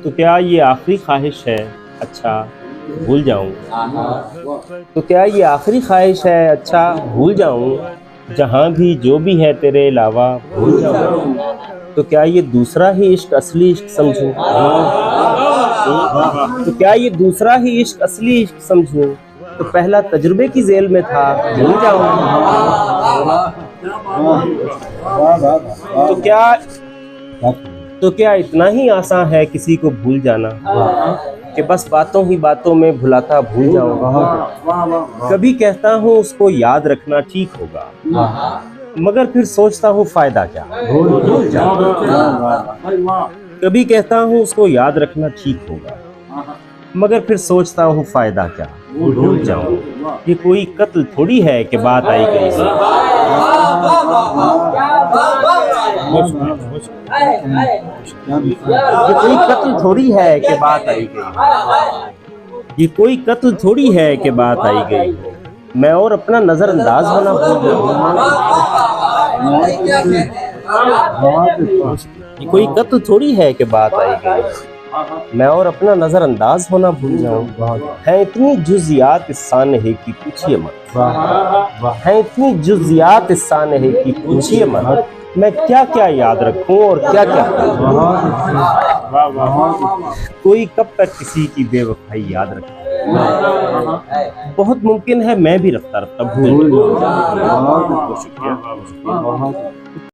तो क्या ये आखिरी ख्वाहिश है, अच्छा भूल जाऊं। तो क्या ये आखिरी ख्वाहिश है, अच्छा भूल जाऊं। जहां भी जो भी है तेरे अलावा भूल जाऊं। तो क्या ये दूसरा ही इश्क असली इश्क समझूं। तो क्या ये दूसरा ही इश्क असली इश्क समझूं। तो पहला तजुर्बे की जेल में था, भूल जाऊं। तो क्या तो क्या इतना ही आसान है किसी को भूल जाना, कि बस बातों ही बातों में भुलाता भूल जाऊंगा। कभी कहता हूँ उसको याद रखना ठीक होगा, मगर फिर सोचता हूँ फायदा क्या, भूल जाऊंगा। कभी कहता हूँ उसको याद रखना ठीक होगा, मगर फिर सोचता हूँ फायदा क्या, भूल जाऊं। ये कोई कत्ल थोड़ी है कि बात आई गई। ये कोई कत्ल थोड़ी है कि बात आई गई। ये कोई कत्ल थोड़ी है कि बात आई गई। मैं और अपना नजरअंदाज होना भूल जाऊं। ये कोई कत्ल थोड़ी है कि बात आई गई। मैं और अपना नजरअंदाज होना भूल जाऊं। है इतनी जुजियात इस सानहे की पूछिए मत। है इतनी जुजियात इस सानहे की पूछिए मत। मैं क्या क्या याद रखूं और क्या क्या। कोई कब तक किसी की बेवफाई याद रखे। बहुत मुमकिन है मैं भी रफ्ता रफ्ता भूल जाऊं। शुक्रिया।